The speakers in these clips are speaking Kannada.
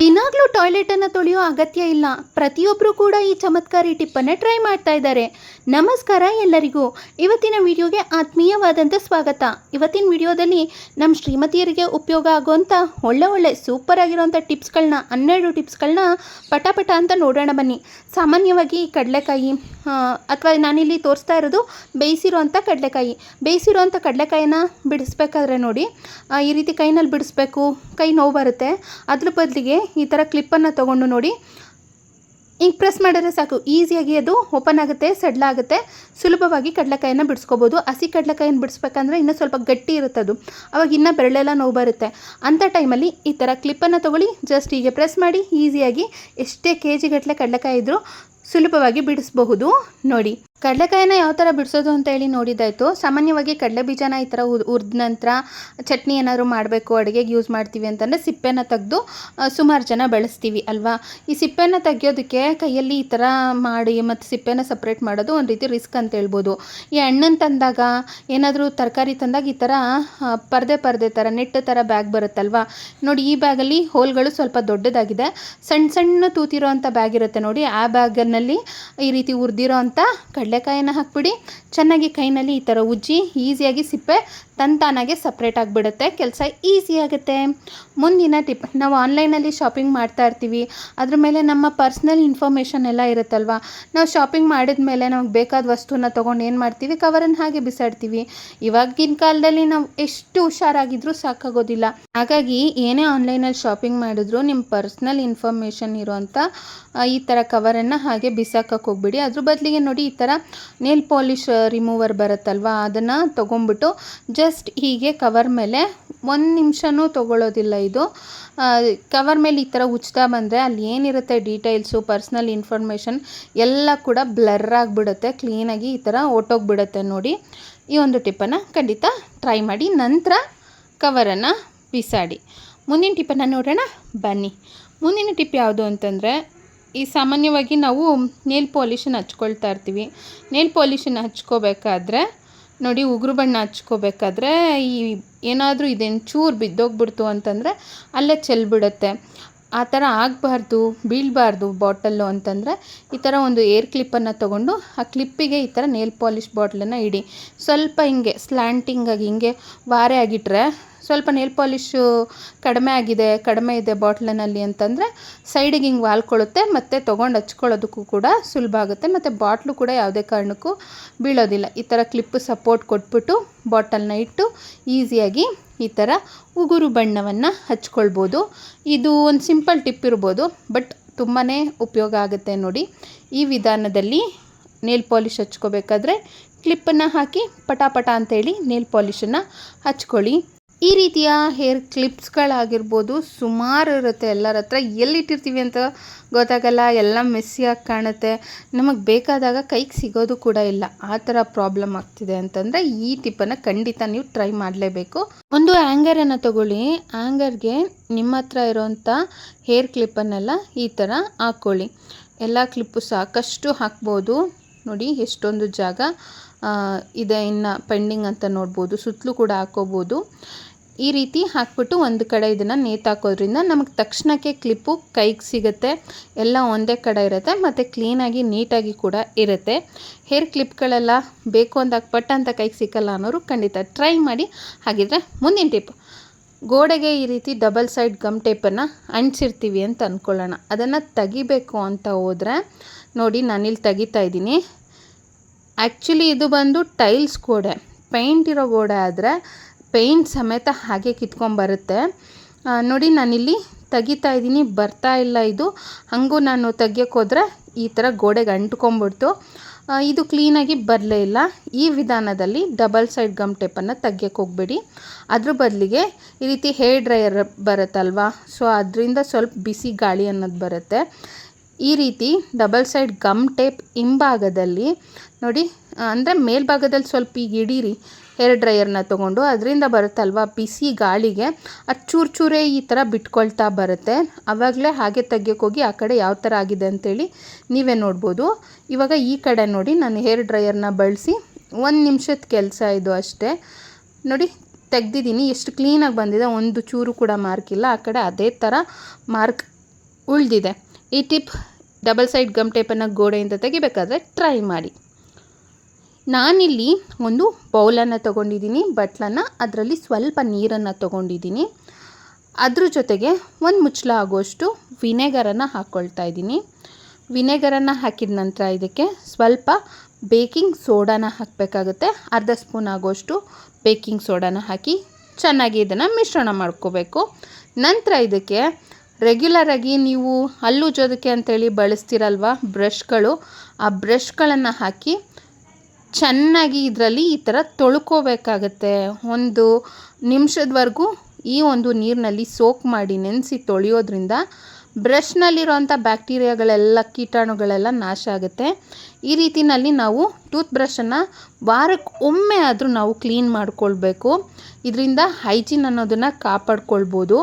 ದಿನಾಗ್ಲೂ ಟಾಯ್ಲೆಟನ್ನು ತೊಳೆಯೋ ಅಗತ್ಯ ಇಲ್ಲ. ಪ್ರತಿಯೊಬ್ಬರು ಕೂಡ ಈ ಚಮತ್ಕಾರಿ ಟಿಪ್ಪನ್ನು ಟ್ರೈ ಮಾಡ್ತಾ ಇದ್ದಾರೆ. ನಮಸ್ಕಾರ ಎಲ್ಲರಿಗೂ. ಇವತ್ತಿನ ವಿಡಿಯೋಗೆ ಆತ್ಮೀಯವಾದಂಥ ಸ್ವಾಗತ. ಇವತ್ತಿನ ವಿಡಿಯೋದಲ್ಲಿ ನಮ್ಮ ಶ್ರೀಮತಿಯರಿಗೆ ಉಪಯೋಗ ಆಗುವಂಥ ಒಳ್ಳೆ ಸೂಪರ್ ಆಗಿರೋಂಥ ಟಿಪ್ಸ್ಗಳನ್ನ 12 ಟಿಪ್ಸ್ಗಳನ್ನ ಪಟ ಅಂತ ನೋಡೋಣ ಬನ್ನಿ. ಸಾಮಾನ್ಯವಾಗಿ ಕಡಲೆಕಾಯಿ ಅಥವಾ ನಾನಿಲ್ಲಿ ತೋರಿಸ್ತಾ ಇರೋದು ಬೇಯಿಸಿರೋಂಥ ಕಡಲೆಕಾಯಿ. ಬೇಯಿಸಿರೋಂಥ ಕಡಲೆಕಾಯಿನ ಬಿಡಿಸ್ಬೇಕಾದ್ರೆ ನೋಡಿ, ಈ ರೀತಿ ಕೈನಲ್ಲಿ ಬಿಡಿಸ್ಬೇಕು, ಕೈ ನೋವು ಬರುತ್ತೆ. ಅದ್ರ ಬದಲಿಗೆ ಈ ಥರ ಕ್ಲಿಪ್ಪನ್ನು ತೊಗೊಂಡು ನೋಡಿ, ಹಿಂಗೆ ಪ್ರೆಸ್ ಮಾಡಿದ್ರೆ ಸಾಕು, ಈಸಿಯಾಗಿ ಅದು ಓಪನ್ ಆಗುತ್ತೆ, ಸಡ್ಲ ಆಗುತ್ತೆ. ಸುಲಭವಾಗಿ ಕಡಲೆಕಾಯಿನ ಬಿಡಿಸ್ಕೋಬೋದು. ಹಸಿ ಕಡಲೆಕಾಯಿನ ಬಿಡಿಸ್ಬೇಕಂದ್ರೆ ಇನ್ನೂ ಸ್ವಲ್ಪ ಗಟ್ಟಿ ಇರುತ್ತೆ, ಅದು ಅವಾಗ ಇನ್ನೂ ಬೆರಳೆಲ್ಲ ನೋವು ಬರುತ್ತೆ. ಅಂಥ ಟೈಮಲ್ಲಿ ಈ ಥರ ಕ್ಲಿಪ್ಪನ್ನು ತೊಗೊಳ್ಳಿ, ಜಸ್ಟ್ ಹೀಗೆ ಪ್ರೆಸ್ ಮಾಡಿ ಈಸಿಯಾಗಿ ಎಷ್ಟೇ KG ಗಟ್ಟಲೆ ಕಡಲೆಕಾಯಿ ಇದ್ದರೂ ಸುಲಭವಾಗಿ ಬಿಡಿಸಬಹುದು. ನೋಡಿ, ಕಡಲೆಕಾಯಿನ ಯಾವ ಥರ ಬಿಡಿಸೋದು ಅಂತ ಹೇಳಿ ನೋಡಿದ್ದಾಯಿತು. ಸಾಮಾನ್ಯವಾಗಿ ಕಡಲೆ ಬೀಜನ ಈ ಥರ ಹುರಿದ ನಂತರ ಚಟ್ನಿ ಏನಾದರೂ ಮಾಡಬೇಕು, ಅಡುಗೆಗೆ ಯೂಸ್ ಮಾಡ್ತೀವಿ ಅಂತಂದರೆ ಸಿಪ್ಪೆನ ತೆಗೆದು ಸುಮಾರು ಜನ ಬಳಸ್ತೀವಿ ಅಲ್ವಾ. ಈ ಸಿಪ್ಪೆನ ತೆಗಿಯೋದಕ್ಕೆ ಕೈಯಲ್ಲಿ ಈ ಥರ ಮಾಡಿ ಮತ್ತು ಸಿಪ್ಪೆನ ಸಪ್ರೇಟ್ ಮಾಡೋದು ಒಂದು ರೀತಿ ರಿಸ್ಕ್ ಅಂತ ಹೇಳ್ಬೋದು. ಈ ಹಣ್ಣನ್ನು ತಂದಾಗ, ಏನಾದರೂ ತರಕಾರಿ ತಂದಾಗ ಈ ಥರ ಪರದೆ ಥರ ನೆಟ್ ಥರ ಬ್ಯಾಗ್ ಬರುತ್ತಲ್ವ. ನೋಡಿ, ಈ ಬ್ಯಾಗಲ್ಲಿ ಹೋಲ್ಗಳು ಸ್ವಲ್ಪ ದೊಡ್ಡದಾಗಿದೆ. ಸಣ್ಣ ತೂತಿರೋ ಅಂಥ ಬ್ಯಾಗ್ ಇರುತ್ತೆ ನೋಡಿ, ಆ ಬ್ಯಾಗಲ್ಲಿ ಈ ರೀತಿ ಹುರಿದಿರೋ ಅಂಥ ಕಡಲೆಕಾಯಿನ ಹಾಕ್ಬಿಡಿ. ಚೆನ್ನಾಗಿ ಕೈನಲ್ಲಿ ಈ ಥರ ಉಜ್ಜಿ ಈಸಿಯಾಗಿ ಸಿಪ್ಪೆ ತಾನಾಗೆ ಸಪ್ರೇಟ್ ಆಗಿಬಿಡುತ್ತೆ. ಕೆಲಸ ಈಸಿ ಆಗುತ್ತೆ. ಮುಂದಿನ ಟಿಪ್, ನಾವು ಆನ್ಲೈನಲ್ಲಿ ಶಾಪಿಂಗ್ ಮಾಡ್ತಾ ಇರ್ತೀವಿ. ಅದ್ರ ಮೇಲೆ ನಮ್ಮ ಪರ್ಸ್ನಲ್ ಇನ್ಫಾರ್ಮೇಷನ್ ಎಲ್ಲ ಇರುತ್ತಲ್ವ. ನಾವು ಶಾಪಿಂಗ್ ಮಾಡಿದ ಮೇಲೆ ನಮಗೆ ಬೇಕಾದ ವಸ್ತುನ ತೊಗೊಂಡು ಏನು ಮಾಡ್ತೀವಿ, ಕವರನ್ನು ಹಾಗೆ ಬಿಸಾಡ್ತೀವಿ. ಇವಾಗಿನ ಕಾಲದಲ್ಲಿ ನಾವು ಎಷ್ಟು ಹುಷಾರಾಗಿದ್ರೂ ಸಾಕಾಗೋದಿಲ್ಲ. ಹಾಗಾಗಿ ಏನೇ ಆನ್ಲೈನಲ್ಲಿ ಶಾಪಿಂಗ್ ಮಾಡಿದ್ರು ನಿಮ್ಮ ಪರ್ಸ್ನಲ್ ಇನ್ಫಾರ್ಮೇಷನ್ ಇರೋವಂಥ ಈ ಥರ ಕವರನ್ನು ಹಾಗೆ ಬಿಸಾಕಕ್ಕೆ ಹೋಗ್ಬಿಡಿ. ಅದ್ರ ಬದಲಿಗೆ ನೋಡಿ, ಈ ಥರ ನೇಲ್ ಪಾಲಿಷ್ ರಿಮೂವರ್ ಬರುತ್ತಲ್ವ, ಅದನ್ನು ತೊಗೊಂಬಿಟ್ಟು ಜಸ್ಟ್ ಹೀಗೆ ಕವರ್ ಮೇಲೆ 1 ನಿಮಿಷನೂ ತೊಗೊಳ್ಳೋದಿಲ್ಲ. ಇದು ಕವರ್ ಮೇಲೆ ಈ ಥರ ಉಜ್ತಾ ಬಂದರೆ ಅಲ್ಲಿ ಏನಿರುತ್ತೆ ಡೀಟೇಲ್ಸು, ಪರ್ಸ್ನಲ್ ಇನ್ಫಾರ್ಮೇಷನ್ ಎಲ್ಲ ಕೂಡ ಬ್ಲರ್ ಆಗಿಬಿಡುತ್ತೆ, ಕ್ಲೀನಾಗಿ ಈ ಥರ ಹೊಟ್ಟೋಗ್ಬಿಡುತ್ತೆ. ನೋಡಿ, ಈ ಒಂದು ಟಿಪ್ಪನ್ನು ಖಂಡಿತ ಟ್ರೈ ಮಾಡಿ, ನಂತರ ಕವರನ್ನು ಬಿಸಾಡಿ. ಮುಂದಿನ ಟಿಪ್ಪನ್ನು ನೋಡೋಣ ಬನ್ನಿ. ಮುಂದಿನ ಟಿಪ್ ಯಾವುದು ಅಂತಂದರೆ, ಈ ಸಾಮಾನ್ಯವಾಗಿ ನಾವು ನೇಲ್ ಪಾಲಿಷನ್ನು ಹಚ್ಕೊಳ್ತಾ ಇರ್ತೀವಿ. ನೇಲ್ ಪಾಲಿಷನ್ನು ಹಚ್ಕೋಬೇಕಾದ್ರೆ ನೋಡಿ, ಉಗುರು ಬಣ್ಣ ಹಚ್ಕೋಬೇಕಾದ್ರೆ ಈ ಏನಾದರೂ ಇದೇನು ಚೂರು ಬಿದ್ದೋಗ್ಬಿಡ್ತು ಅಂತಂದರೆ ಅಲ್ಲೇ ಚೆಲ್ಬಿಡುತ್ತೆ. ಆ ಥರ ಆಗಬಾರ್ದು, ಬೀಳಬಾರ್ದು ಬಾಟಲ್ಲು ಅಂತಂದರೆ ಈ ಥರ ಒಂದು ಏರ್ ಕ್ಲಿಪ್ಪನ್ನು ತೊಗೊಂಡು ಆ ಕ್ಲಿಪ್ಪಿಗೆ ಈ ಥರ ನೇಲ್ ಪಾಲಿಷ್ ಬಾಟ್ಲನ್ನು ಇಡಿ. ಸ್ವಲ್ಪ ಹಿಂಗೆ ಸ್ಲ್ಯಾಂಟಿಂಗಾಗಿ ಹಿಂಗೆ ವಾರೆ ಆಗಿಟ್ರೆ, ಸ್ವಲ್ಪ ನೇಲ್ ಪಾಲಿಶು ಕಡಿಮೆ ಇದೆ ಬಾಟ್ಲಿನಲ್ಲಿ ಅಂತಂದರೆ ಸೈಡಿಗೆ ಹಿಂಗೆ ವಾಲ್ಕೊಳ್ಳುತ್ತೆ, ಮತ್ತು ತೊಗೊಂಡು ಹಚ್ಕೊಳ್ಳೋದಕ್ಕೂ ಕೂಡ ಸುಲಭ ಆಗುತ್ತೆ, ಮತ್ತು ಬಾಟ್ಲು ಕೂಡ ಯಾವುದೇ ಕಾರಣಕ್ಕೂ ಬೀಳೋದಿಲ್ಲ. ಈ ಥರ ಕ್ಲಿಪ್ಪು ಸಪೋರ್ಟ್ ಕೊಟ್ಬಿಟ್ಟು ಬಾಟಲ್ನ ಇಟ್ಟು ಈಸಿಯಾಗಿ ಈ ಥರ ಉಗುರು ಬಣ್ಣವನ್ನು ಹಚ್ಕೊಳ್ಬೋದು. ಇದು ಒಂದು ಸಿಂಪಲ್ ಟಿಪ್ ಇರ್ಬೋದು, ಬಟ್ ತುಂಬಾ ಉಪಯೋಗ ಆಗುತ್ತೆ. ನೋಡಿ, ಈ ವಿಧಾನದಲ್ಲಿ ನೇಲ್ ಪಾಲಿಷ್ ಹಚ್ಕೋಬೇಕಾದ್ರೆ ಕ್ಲಿಪ್ಪನ್ನು ಹಾಕಿ ಪಟ ಅಂತೇಳಿ ನೇಲ್ ಪಾಲಿಷನ್ನು ಹಚ್ಕೊಳ್ಳಿ. ಈ ರೀತಿಯ ಹೇರ್ ಕ್ಲಿಪ್ಸ್ಗಳಾಗಿರ್ಬೋದು ಸುಮಾರು ಇರುತ್ತೆ ಎಲ್ಲರ ಹತ್ರ. ಎಲ್ಲಿಟ್ಟಿರ್ತೀವಿ ಅಂತ ಗೊತ್ತಾಗಲ್ಲ, ಎಲ್ಲ ಮೆಸ್ಸಿಯಾಗಿ ಕಾಣುತ್ತೆ, ನಮಗೆ ಬೇಕಾದಾಗ ಕೈಗೆ ಸಿಗೋದು ಕೂಡ ಇಲ್ಲ. ಆ ಥರ ಪ್ರಾಬ್ಲಮ್ ಆಗ್ತಿದೆ ಅಂತಂದರೆ ಈ ಟಿಪ್ಪನ್ನು ಖಂಡಿತ ನೀವು ಟ್ರೈ ಮಾಡಲೇಬೇಕು. ಒಂದು ಹ್ಯಾಂಗರನ್ನು ತಗೊಳ್ಳಿ. ಹ್ಯಾಂಗರ್ಗೆ ನಿಮ್ಮ ಹತ್ರ ಇರೋವಂಥ ಹೇರ್ ಕ್ಲಿಪ್ಪನ್ನೆಲ್ಲ ಈ ಥರ ಹಾಕ್ಕೊಳ್ಳಿ. ಎಲ್ಲ ಕ್ಲಿಪ್ಪು ಸಾಕಷ್ಟು ಹಾಕ್ಬೋದು. ನೋಡಿ, ಎಷ್ಟೊಂದು ಜಾಗ ಇದೆ ಇನ್ನು ಪೆಂಡಿಂಗ್ ಅಂತ ನೋಡ್ಬೋದು. ಸುತ್ತಲೂ ಕೂಡ ಹಾಕ್ಕೋಬೋದು. ಈ ರೀತಿ ಹಾಕ್ಬಿಟ್ಟು ಒಂದು ಕಡೆ ಇದನ್ನು ನೇತಾಕೋದ್ರಿಂದ ನಮಗೆ ತಕ್ಷಣಕ್ಕೆ ಕ್ಲಿಪ್ಪು ಕೈಗೆ ಸಿಗುತ್ತೆ. ಎಲ್ಲ ಒಂದೇ ಕಡೆ ಇರುತ್ತೆ ಮತ್ತು ಕ್ಲೀನಾಗಿ ನೀಟಾಗಿ ಕೂಡ ಇರುತ್ತೆ. ಹೇರ್ ಕ್ಲಿಪ್ಗಳೆಲ್ಲ ಬೇಕು ಅಂದಾಗ ಪಟ್ ಅಂತ ಕೈಗೆ ಸಿಕ್ಕಲ್ಲ ಅನ್ನೋರು ಖಂಡಿತ ಟ್ರೈ ಮಾಡಿ. ಹಾಗಿದ್ರೆ ಮುಂದಿನ ಟಿಪ್, ಗೋಡೆಗೆ ಈ ರೀತಿ ಡಬಲ್ ಸೈಡ್ ಗಮ್ ಟೇಪನ್ನು ಅಂಟಿಸಿರ್ತೀವಿ ಅಂತ ಅಂದ್ಕೊಳ್ಳೋಣ. ಅದನ್ನು ತೆಗಿಬೇಕು ಅಂತ ಹೋದರೆ ನೋಡಿ, ನಾನಿಲ್ಲಿ ತೆಗಿತಾ ಇದ್ದೀನಿ. ಆ್ಯಕ್ಚುಲಿ ಇದು ಬಂದು ಟೈಲ್ಸ್ ಗೋಡೆ, ಪೇಂಟ್ ಇರೋ ಗೋಡೆ ಆದರೆ ಪೇಂಟ್ ಸಮೇತ ಹಾಗೆ ಕಿತ್ಕೊಂಬರುತ್ತೆ. ನೋಡಿ, ನಾನಿಲ್ಲಿ ತೆಗಿತಾ ಇದ್ದೀನಿ, ಬರ್ತಾ ಇಲ್ಲ ಇದು. ಹಾಗೂ ನಾನು ತೆಗಿಯೋಕ್ಕೆ ಹೋದರೆ ಈ ಥರ ಗೋಡೆಗೆ ಅಂಟ್ಕೊಂಬಿಡ್ತು, ಇದು ಕ್ಲೀನಾಗಿ ಬರಲೇ ಇಲ್ಲ. ಈ ವಿಧಾನದಲ್ಲಿ ಡಬಲ್ ಸೈಡ್ ಗಮ್ ಟೇಪನ್ನು ತೆಗಿಯೋಕ್ಕೆ ಹೋಗಬೇಡಿ. ಅದ್ರ ಬದಲಿಗೆ ಈ ರೀತಿ ಹೇರ್ ಡ್ರೈಯರ್ ಬರುತ್ತಲ್ವ, ಸೊ ಅದರಿಂದ ಸ್ವಲ್ಪ ಬಿಸಿ ಗಾಳಿ ಅನ್ನೋದು ಬರುತ್ತೆ. ಈ ರೀತಿ ಡಬಲ್ ಸೈಡ್ ಗಮ್ ಟೇಪ್ ಹಿಂಭಾಗದಲ್ಲಿ ನೋಡಿ, ಅಂದರೆ ಮೇಲ್ಭಾಗದಲ್ಲಿ ಸ್ವಲ್ಪ ಈಗ ಇಡೀರಿ ಹೇರ್ ಡ್ರೈಯರ್ನ ತೊಗೊಂಡು, ಅದರಿಂದ ಬರುತ್ತಲ್ವ ಬಿಸಿ ಗಾಳಿಗೆ ಅದು ಚೂರೇ ಈ ಥರ ಬಿಟ್ಕೊಳ್ತಾ ಬರುತ್ತೆ. ಆವಾಗಲೇ ಹಾಗೆ ತೆಗಿಯೋಕ್ಕೋಗಿ ಆ ಕಡೆ ಯಾವ ಥರ ಆಗಿದೆ ಅಂತೇಳಿ ನೀವೇ ನೋಡ್ಬೋದು. ಇವಾಗ ಈ ಕಡೆ ನೋಡಿ, ನಾನು ಹೇರ್ ಡ್ರೈಯರ್ನ ಬಳಸಿ 1 ನಿಮಿಷದ ಕೆಲಸ ಇದು ಅಷ್ಟೇ. ನೋಡಿ, ತೆಗ್ದಿದ್ದೀನಿ, ಎಷ್ಟು ಕ್ಲೀನಾಗಿ ಬಂದಿದೆ, ಒಂದು ಚೂರು ಕೂಡ ಮಾರ್ಕ್ ಇಲ್ಲ. ಆ ಕಡೆ ಅದೇ ಥರ ಮಾರ್ಕ್ ಉಳಿದಿದೆ. ಈ ಟಿಪ್ ಡಬಲ್ ಸೈಡ್ ಗಮ್ ಟೇಪನ್ನು ಗೋಡೆಯಿಂದ ತೆಗಿಬೇಕಾದ್ರೆ ಟ್ರೈ ಮಾಡಿ. ನಾನಿಲ್ಲಿ ಒಂದು ಬೌಲನ್ನು ತೊಗೊಂಡಿದ್ದೀನಿ, ಬಟ್ಲನ್ನು, ಅದರಲ್ಲಿ ಸ್ವಲ್ಪ ನೀರನ್ನು ತೊಗೊಂಡಿದ್ದೀನಿ. ಅದ್ರ ಜೊತೆಗೆ ಒಂದು ಮುಚ್ಚಳ ಆಗುವಷ್ಟು ವಿನೆಗರನ್ನು ಹಾಕ್ಕೊಳ್ತಾ ಇದ್ದೀನಿ. ವಿನೆಗರನ್ನು ಹಾಕಿದ ನಂತರ ಇದಕ್ಕೆ ಸ್ವಲ್ಪ ಬೇಕಿಂಗ್ ಸೋಡಾನ ಹಾಕಬೇಕಾಗುತ್ತೆ. ಅರ್ಧ ಸ್ಪೂನ್ ಆಗುವಷ್ಟು ಬೇಕಿಂಗ್ ಸೋಡಾನ ಹಾಕಿ ಚೆನ್ನಾಗಿ ಇದನ್ನು ಮಿಶ್ರಣ ಮಾಡ್ಕೋಬೇಕು. ನಂತರ ಇದಕ್ಕೆ ರೆಗ್ಯುಲರಾಗಿ ನೀವು ಹಲ್ಲುಜ್ಜೋದಕ್ಕೆ ಅಂತೇಳಿ ಬಳಸ್ತೀರಲ್ವ ಬ್ರಷ್ಗಳು, ಆ ಬ್ರಷ್ಗಳನ್ನು ಹಾಕಿ ಚೆನ್ನಾಗಿ ಇದರಲ್ಲಿ ಈ ಥರ ತೊಳ್ಕೋಬೇಕಾಗತ್ತೆ. 1 ನಿಮಿಷದವರೆಗೂ ಈ ಒಂದು ನೀರಿನಲ್ಲಿ ಸೋಕ್ ಮಾಡಿ ನೆನೆಸಿ ತೊಳೆಯೋದ್ರಿಂದ ಬ್ರಷ್ನಲ್ಲಿರೋಂಥ ಬ್ಯಾಕ್ಟೀರಿಯಾಗಳೆಲ್ಲ, ಕೀಟಾಣುಗಳೆಲ್ಲ ನಾಶ ಆಗುತ್ತೆ. ಈ ರೀತಿಯಲ್ಲಿ ನಾವು ಟೂತ್ ಬ್ರಷನ್ನು ವಾರಕ್ಕೆ ಒಮ್ಮೆ ಆದರೂ ನಾವು ಕ್ಲೀನ್ ಮಾಡ್ಕೊಳ್ಬೇಕು. ಇದರಿಂದ ಹೈಜೀನ್ ಅನ್ನೋದನ್ನು ಕಾಪಾಡ್ಕೊಳ್ಬೋದು.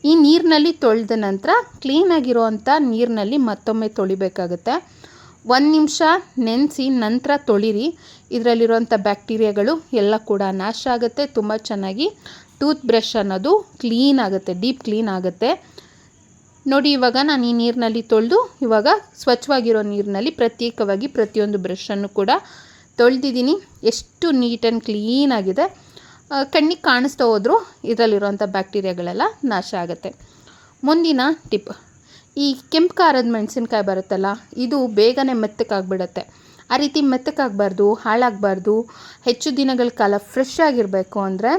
ಈ ನೀರಿನಲ್ಲಿ ತೊಳೆದ ನಂತರ ಕ್ಲೀನಾಗಿರೋವಂಥ ನೀರಿನಲ್ಲಿ ಮತ್ತೊಮ್ಮೆ ತೊಳಿಬೇಕಾಗುತ್ತೆ. 1 ನಿಮಿಷ ನೆನೆಸಿ ನಂತರ ತೊಳಿರಿ. ಇದರಲ್ಲಿರುವಂಥ ಬ್ಯಾಕ್ಟೀರಿಯಾಗಳು ಎಲ್ಲ ಕೂಡ ನಾಶ ಆಗುತ್ತೆ. ತುಂಬ ಚೆನ್ನಾಗಿ ಟೂತ್ ಬ್ರಷ್ ಅನ್ನೋದು ಕ್ಲೀನ್ ಆಗುತ್ತೆ, ಡೀಪ್ ಕ್ಲೀನ್ ಆಗುತ್ತೆ. ನೋಡಿ, ಇವಾಗ ನಾನು ಈ ನೀರಿನಲ್ಲಿ ತೊಳೆದು ಇವಾಗ ಸ್ವಚ್ಛವಾಗಿರೋ ನೀರಿನಲ್ಲಿ ಪ್ರತ್ಯೇಕವಾಗಿ ಪ್ರತಿಯೊಂದು ಬ್ರಷನ್ನು ಕೂಡ ತೊಳೆದಿದ್ದೀನಿ. ಎಷ್ಟು ನೀಟ್ ಆ್ಯಂಡ್ ಕ್ಲೀನ್ ಆಗಿದೆ. ಕಣ್ಣಿಗೆ ಕಾಣಿಸ್ತಾ ಹೋದರೂ ಇದರಲ್ಲಿರುವಂಥ ಬ್ಯಾಕ್ಟೀರಿಯಾಗಳೆಲ್ಲ ನಾಶ ಆಗುತ್ತೆ. ಮುಂದಿನ ಟಿಪ್, ಈ ಕೆಂಪು ಖಾರದ ಮೆಣಸಿನ್ಕಾಯಿ ಬರುತ್ತಲ್ಲ, ಇದು ಬೇಗನೆ ಮೆತ್ತಕ್ಕಾಗ್ಬಿಡುತ್ತೆ. ಆ ರೀತಿ ಮೆತ್ತಕ್ಕಾಗಬಾರ್ದು, ಹಾಳಾಗಬಾರ್ದು, ಹೆಚ್ಚು ದಿನಗಳ ಕಾಲ ಫ್ರೆಶ್ ಆಗಿರಬೇಕು ಅಂದರೆ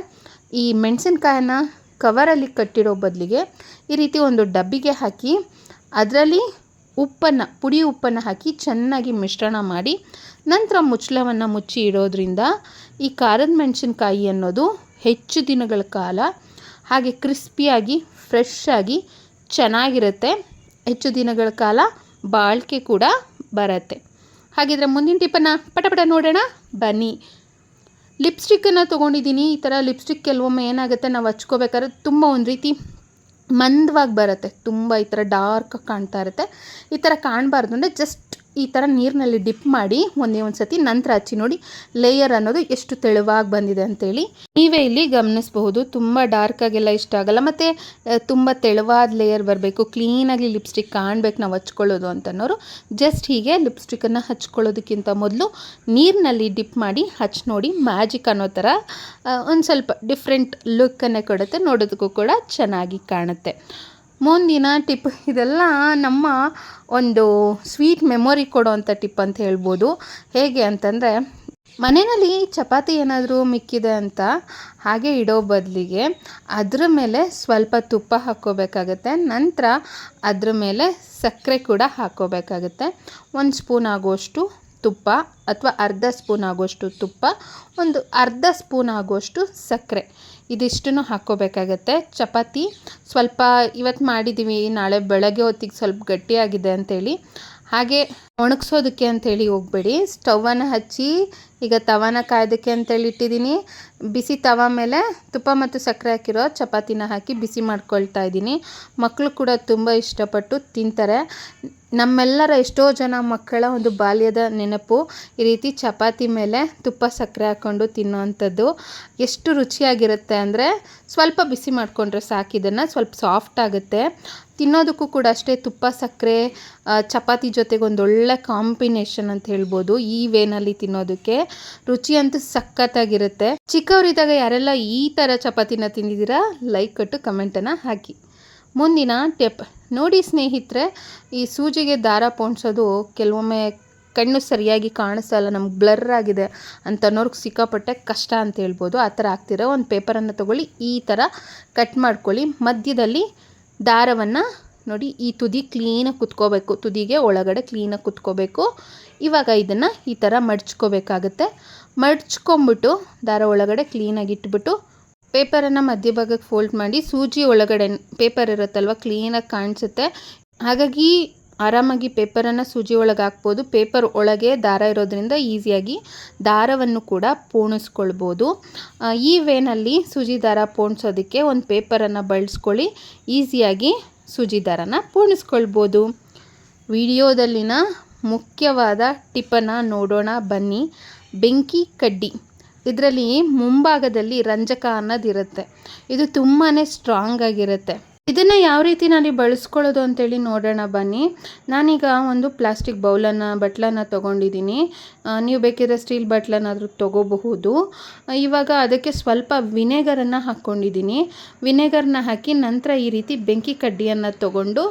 ಈ ಮೆಣಸಿನ್ಕಾಯನ್ನ ಕವರಲ್ಲಿ ಕಟ್ಟಿರೋ ಬದಲಿಗೆ ಈ ರೀತಿ ಒಂದು ಡಬ್ಬಿಗೆ ಹಾಕಿ ಅದರಲ್ಲಿ ಪುಡಿ ಉಪ್ಪನ್ನು ಹಾಕಿ ಚೆನ್ನಾಗಿ ಮಿಶ್ರಣ ಮಾಡಿ ನಂತರ ಮುಚ್ಚಳವನ್ನು ಮುಚ್ಚಿ ಇಡೋದ್ರಿಂದ ಈ ಖಾರದ ಮೆಣಸಿನ್ಕಾಯಿ ಅನ್ನೋದು ಹೆಚ್ಚು ದಿನಗಳ ಕಾಲ ಹಾಗೆ ಕ್ರಿಸ್ಪಿಯಾಗಿ ಫ್ರೆಶ್ ಆಗಿ ಚೆನ್ನಾಗಿರುತ್ತೆ. ಹೆಚ್ಚು ದಿನಗಳ ಕಾಲ ಬಾಳಿಕೆ ಕೂಡ ಬರುತ್ತೆ. ಹಾಗಿದ್ರೆ ಮುಂದಿನ ಟಿಪ್ಪನ್ನು ಪಟಪಟ ನೋಡೋಣ ಬನ್ನಿ. ಲಿಪ್ಸ್ಟಿಕ್ಕನ್ನು ತೊಗೊಂಡಿದ್ದೀನಿ. ಈ ಥರ ಲಿಪ್ಸ್ಟಿಕ್ ಕೆಲವೊಮ್ಮೆ ಏನಾಗುತ್ತೆ, ನಾವು ಹಚ್ಕೋಬೇಕಾದ್ರೆ ತುಂಬ ಒಂದು ರೀತಿ ಮಂದವಾಗಿ ಬರುತ್ತೆ, ತುಂಬ ಈ ಥರ ಡಾರ್ಕಾಗಿ ಕಾಣ್ತಾ ಇರುತ್ತೆ. ಈ ಥರ ಕಾಣಬಾರ್ದು ಅಂದರೆ ಜಸ್ಟ್ ಈ ಥರ ನೀರಿನಲ್ಲಿ ಡಿಪ್ ಮಾಡಿ ಒಂದೇ ಒಂದು ಸತಿ ನಂತರ ಹಚ್ಚಿ ನೋಡಿ ಲೇಯರ್ ಅನ್ನೋದು ಎಷ್ಟು ತೆಳುವಾಗಿ ಬಂದಿದೆ ಅಂತೇಳಿ ನೀವೇ ಇಲ್ಲಿ ಗಮನಿಸಬಹುದು. ತುಂಬ ಡಾರ್ಕಾಗೆಲ್ಲ ಇಷ್ಟ ಆಗಲ್ಲ, ಮತ್ತು ತುಂಬ ತೆಳುವಾದ ಲೇಯರ್ ಬರಬೇಕು, ಕ್ಲೀನಾಗಿ ಲಿಪ್ಸ್ಟಿಕ್ ಕಾಣಬೇಕು ನಾವು ಹಚ್ಕೊಳ್ಳೋದು ಅಂತನೋರು ಜಸ್ಟ್ ಹೀಗೆ ಲಿಪ್ಸ್ಟಿಕ್ಕನ್ನು ಹಚ್ಕೊಳ್ಳೋದಕ್ಕಿಂತ ಮೊದಲು ನೀರಿನಲ್ಲಿ ಡಿಪ್ ಮಾಡಿ ಹಚ್ಚಿ ನೋಡಿ. ಮ್ಯಾಜಿಕ್ ಅನ್ನೋ ಥರ ಒಂದು ಸ್ವಲ್ಪ ಡಿಫ್ರೆಂಟ್ ಲುಕ್ಕನ್ನೇ ಕೊಡುತ್ತೆ, ನೋಡೋದಕ್ಕೂ ಕೂಡ ಚೆನ್ನಾಗಿ ಕಾಣುತ್ತೆ. ಮುಂದಿನ ಟಿಪ್, ಇದೆಲ್ಲ ನಮ್ಮ ಒಂದು ಸ್ವೀಟ್ ಮೆಮೊರಿ ಕೊಡೋವಂಥ ಟಿಪ್ ಅಂತ ಹೇಳ್ಬೋದು. ಹೇಗೆ ಅಂತಂದರೆ, ಮನೆಯಲ್ಲಿ ಚಪಾತಿ ಏನಾದರೂ ಮಿಕ್ಕಿದೆ ಅಂತ ಹಾಗೆ ಇಡೋ ಬದಲಿಗೆ ಅದ್ರ ಮೇಲೆ ಸ್ವಲ್ಪ ತುಪ್ಪ ಹಾಕ್ಕೋಬೇಕಾಗತ್ತೆ. ನಂತರ ಅದ್ರ ಮೇಲೆ ಸಕ್ಕರೆ ಕೂಡ ಹಾಕ್ಕೋಬೇಕಾಗತ್ತೆ. 1 ಸ್ಪೂನ್ ಆಗುವಷ್ಟು ತುಪ್ಪ ಅಥವಾ ಅರ್ಧ ಸ್ಪೂನ್ ಆಗುವಷ್ಟು ತುಪ್ಪ, ಒಂದು ಅರ್ಧ ಸ್ಪೂನ್ ಆಗುವಷ್ಟು ಸಕ್ಕರೆ, ಇದಿಷ್ಟನ್ನು ಹಾಕ್ಕೋಬೇಕಾಗತ್ತೆ. ಚಪಾತಿ ಸ್ವಲ್ಪ ಇವತ್ತು ಮಾಡಿದ್ದೀವಿ, ನಾಳೆ ಬೆಳಗ್ಗೆ ಹೊತ್ತಿಗೆ ಸ್ವಲ್ಪ ಗಟ್ಟಿಯಾಗಿದೆ ಅಂಥೇಳಿ ಹಾಗೆ ಒಣಗಿಸೋದಕ್ಕೆ ಅಂಥೇಳಿ ಹೋಗಬೇಡಿ. ಸ್ಟವನ್ನು ಹಚ್ಚಿ ಈಗ ತವಾನ ಕಾಯೋದಕ್ಕೆ ಅಂತೇಳಿ ಇಟ್ಟಿದ್ದೀನಿ. ಬಿಸಿ ತವ ಮೇಲೆ ತುಪ್ಪ ಮತ್ತು ಸಕ್ಕರೆ ಹಾಕಿರೋ ಚಪಾತಿನ ಹಾಕಿ ಬಿಸಿ ಮಾಡ್ಕೊಳ್ತಾ ಇದ್ದೀನಿ. ಮಕ್ಕಳು ಕೂಡ ತುಂಬ ಇಷ್ಟಪಟ್ಟು ತಿಂತಾರೆ. ನಮ್ಮೆಲ್ಲರ ಎಷ್ಟೋ ಜನ ಮಕ್ಕಳ ಒಂದು ಬಾಲ್ಯದ ನೆನಪು ಈ ರೀತಿ ಚಪಾತಿ ಮೇಲೆ ತುಪ್ಪ ಸಕ್ಕರೆ ಹಾಕ್ಕೊಂಡು ತಿನ್ನೋವಂಥದ್ದು. ಎಷ್ಟು ರುಚಿಯಾಗಿರುತ್ತೆ ಅಂದರೆ ಸ್ವಲ್ಪ ಬಿಸಿ ಮಾಡಿಕೊಂಡ್ರೆ ಸಾಕು, ಇದನ್ನು ಸ್ವಲ್ಪ ಸಾಫ್ಟ್ ಆಗುತ್ತೆ. ತಿನ್ನೋದಕ್ಕೂ ಕೂಡ ಅಷ್ಟೇ, ತುಪ್ಪ ಸಕ್ಕರೆ ಚಪಾತಿ ಜೊತೆಗೆ ಒಂದೊಳ್ಳೆ ಕಾಂಬಿನೇಷನ್ ಅಂತ ಹೇಳ್ಬೋದು. ಈ ವೇನಲ್ಲಿ ತಿನ್ನೋದಕ್ಕೆ ರುಚಿ ಅಂತೂ ಸಖತ್ತಾಗಿರುತ್ತೆ. ಚಿಕ್ಕವರಿದ್ದಾಗ ಯಾರೆಲ್ಲ ಈ ಥರ ಚಪಾತಿನ ತಿಂದಿದ್ದೀರಾ ಲೈಕ್ ಕೊಟ್ಟು ಕಮೆಂಟನ್ನು ಹಾಕಿ. ಮುಂದಿನ ಟಿಪ್ ನೋಡಿ ಸ್ನೇಹಿತರೆ, ಈ ಸೂಜಿಗೆ ದಾರ ಪೋಣಿಸೋದು ಕೆಲವೊಮ್ಮೆ ಕಣ್ಣು ಸರಿಯಾಗಿ ಕಾಣಿಸಲ್ಲ, ನಮ್ಗೆ ಬ್ಲರ್ ಆಗಿದೆ ಅಂತನೋರ್ಗೆ ಸಿಕ್ಕಾಪಟ್ಟೆ ಕಷ್ಟ ಅಂತ ಹೇಳ್ಬೋದು. ಆ ಥರ ಆಗ್ತಿರೋ ಒಂದು ಪೇಪರನ್ನು ತೊಗೊಳ್ಳಿ, ಈ ಥರ ಕಟ್ ಮಾಡ್ಕೊಳ್ಳಿ. ಮಧ್ಯದಲ್ಲಿ ದಾರವನ್ನು ನೋಡಿ ಈ ತುದಿ ಕ್ಲೀನಾಗಿ ಕುತ್ಕೋಬೇಕು, ತುದಿಗೆ ಒಳಗಡೆ ಕ್ಲೀನಾಗಿ ಕುತ್ಕೋಬೇಕು. ಇವಾಗ ಇದನ್ನು ಈ ಥರ ಮಡ್ಚ್ಕೋಬೇಕಾಗತ್ತೆ. ಮಡ್ಚ್ಕೊಂಬಿಟ್ಟು ದಾರ ಒಳಗಡೆ ಕ್ಲೀನಾಗಿ ಇಟ್ಬಿಟ್ಟು ಪೇಪರನ್ನು ಮಧ್ಯಭಾಗಕ್ಕೆ ಫೋಲ್ಡ್ ಮಾಡಿ, ಸೂಜಿ ಒಳಗಡೆ ಪೇಪರ್ ಇರುತ್ತಲ್ವ ಕ್ಲೀನಾಗಿ ಕಾಣಿಸುತ್ತೆ. ಹಾಗಾಗಿ ಆರಾಮಾಗಿ ಪೇಪರನ್ನು ಸೂಜಿ ಒಳಗೆ ಹಾಕ್ಬೋದು. ಪೇಪರ್ ಒಳಗೆ ದಾರ ಇರೋದ್ರಿಂದ ಈಸಿಯಾಗಿ ದಾರವನ್ನು ಕೂಡ ಪೋಣಿಸ್ಕೊಳ್ಬೋದು. ಈ ವೇನಲ್ಲಿ ಸೂಜಿ ದಾರ ಪೋಣಿಸೋದಕ್ಕೆ ಒಂದು ಪೇಪರನ್ನು ಬಳಸ್ಕೊಳ್ಳಿ, ಈಸಿಯಾಗಿ ಸೂಜಿ ದಾರನ ಪೋಣಿಸ್ಕೊಳ್ಬೋದು. ವಿಡಿಯೋದಲ್ಲಿನ ಮುಖ್ಯವಾದ ಟಿಪ್ಪನ್ನು ನೋಡೋಣ ಬನ್ನಿ. ಬೆಂಕಿ ಕಡ್ಡಿ, ಇದರಲ್ಲಿ ಮುಂಭಾಗದಲ್ಲಿ ರಂಜಕ ಅನ್ನೋದಿರುತ್ತೆ. ಇದು ತುಂಬಾ ಸ್ಟ್ರಾಂಗ್ ಆಗಿರುತ್ತೆ. ಇದನ್ನು ಯಾವ ರೀತಿ ನಾನು ಬಳಸ್ಕೊಳ್ಳೋದು ಅಂತೇಳಿ ನೋಡೋಣ ಬನ್ನಿ. ನಾನೀಗ ಒಂದು ಪ್ಲಾಸ್ಟಿಕ್ ಬಟ್ಲನ್ನು ತೊಗೊಂಡಿದ್ದೀನಿ. ನೀವು ಬೇಕಿದ್ರೆ ಸ್ಟೀಲ್ ಬಟ್ಲನ್ನಾದರೂ ತೊಗೋಬಹುದು. ಇವಾಗ ಅದಕ್ಕೆ ಸ್ವಲ್ಪ ವಿನೆಗರನ್ನು ಹಾಕ್ಕೊಂಡಿದ್ದೀನಿ. ವಿನೆಗರ್ನ ಹಾಕಿ ನಂತರ ಈ ರೀತಿ ಬೆಂಕಿ ಕಡ್ಡಿಯನ್ನು ತೊಗೊಂಡು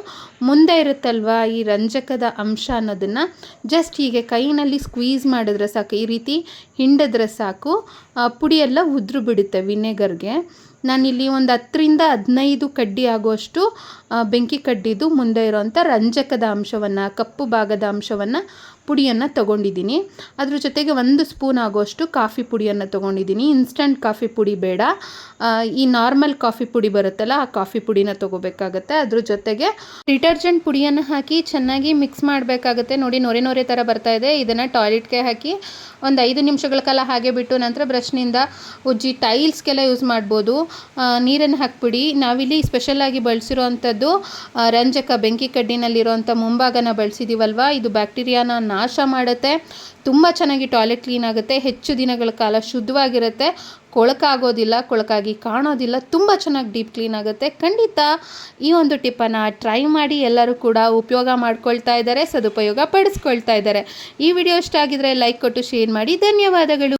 ಮುಂದೆ ಇರುತ್ತಲ್ವ ಈ ರಂಜಕದ ಅಂಶ ಅನ್ನೋದನ್ನು ಜಸ್ಟ್ ಹೀಗೆ ಕೈನಲ್ಲಿ ಸ್ಕ್ವೀಸ್ ಮಾಡಿದ್ರೆ ಸಾಕು, ಈ ರೀತಿ ಹಿಂಡಿದ್ರೆ ಸಾಕು, ಪುಡಿಯೆಲ್ಲ ಉದುರು ಬಿಡುತ್ತೆ ವಿನೆಗರ್ಗೆ. ನಾನಿಲ್ಲಿ ಒಂದು 10ರಿಂದ 15 ಕಡ್ಡಿ ಆಗುವಷ್ಟು ಬೆಂಕಿ ಕಡ್ಡಿದು ಮುಂದೆ ಇರೋವಂಥ ರಂಜಕದ ಅಂಶವನ್ನು, ಕಪ್ಪು ಭಾಗದ ಅಂಶವನ್ನು ಪುಡಿಯನ್ನು ತೊಗೊಂಡಿದ್ದೀನಿ. ಅದ್ರ ಜೊತೆಗೆ 1 ಸ್ಪೂನ್ ಆಗುವಷ್ಟು ಕಾಫಿ ಪುಡಿಯನ್ನು ತೊಗೊಂಡಿದ್ದೀನಿ. ಇನ್ಸ್ಟಂಟ್ ಕಾಫಿ ಪುಡಿ ಬೇಡ, ಈ ನಾರ್ಮಲ್ ಕಾಫಿ ಪುಡಿ ಬರುತ್ತಲ್ಲ ಆ ಕಾಫಿ ಪುಡಿನ ತೊಗೋಬೇಕಾಗತ್ತೆ. ಅದ್ರ ಜೊತೆಗೆ ಡಿಟರ್ಜೆಂಟ್ ಪುಡಿಯನ್ನು ಹಾಕಿ ಚೆನ್ನಾಗಿ ಮಿಕ್ಸ್ ಮಾಡಬೇಕಾಗತ್ತೆ. ನೋಡಿ ನೊರೆ ಥರ ಬರ್ತಾ ಇದೆ. ಇದನ್ನು ಟಾಯ್ಲೆಟ್ಗೆ ಹಾಕಿ ಒಂದು 5 ನಿಮಿಷಗಳ ಕಾಲ ಹಾಗೆ ಬಿಟ್ಟು ನಂತರ ಬ್ರಷ್ನಿಂದ ಉಜ್ಜಿ ಟೈಲ್ಸ್ಗೆಲ್ಲ ಯೂಸ್ ಮಾಡ್ಬೋದು. ನೀರನ್ನು ಹಾಕ್ಬಿಡಿ. ನಾವಿಲ್ಲಿ ಸ್ಪೆಷಲಾಗಿ ಬಳಸಿರೋವಂಥದ್ದು ರಂಜಕ ಬೆಂಕಿ ಕಡ್ಡಿನಲ್ಲಿರೋವಂಥ ಮುಂಭಾಗನ ಬಳಸಿದ್ದೀವಲ್ವ, ಇದು ಬ್ಯಾಕ್ಟೀರಿಯಾನ ನಾಶ ಮಾಡುತ್ತೆ. ತುಂಬ ಚೆನ್ನಾಗಿ ಟಾಯ್ಲೆಟ್ ಕ್ಲೀನ್ ಆಗುತ್ತೆ, ಹೆಚ್ಚು ದಿನಗಳ ಕಾಲ ಶುದ್ಧವಾಗಿರುತ್ತೆ, ಕೊಳಕಾಗೋದಿಲ್ಲ, ಕೊಳಕಾಗಿ ಕಾಣೋದಿಲ್ಲ, ತುಂಬ ಚೆನ್ನಾಗಿ ಡೀಪ್ ಕ್ಲೀನ್ ಆಗುತ್ತೆ. ಖಂಡಿತ ಈ ಒಂದು ಟಿಪ್ಪನ್ನು ಟ್ರೈ ಮಾಡಿ. ಎಲ್ಲರೂ ಕೂಡ ಉಪಯೋಗ ಮಾಡ್ಕೊಳ್ತಾ ಇದ್ದಾರೆ, ಸದುಪಯೋಗ ಪಡಿಸ್ಕೊಳ್ತಾ ಇದ್ದಾರೆ. ಈ ವಿಡಿಯೋ ಇಷ್ಟ ಆಗಿದ್ರೆ ಲೈಕ್ ಕೊಟ್ಟು ಶೇರ್ ಮಾಡಿ. ಧನ್ಯವಾದಗಳು.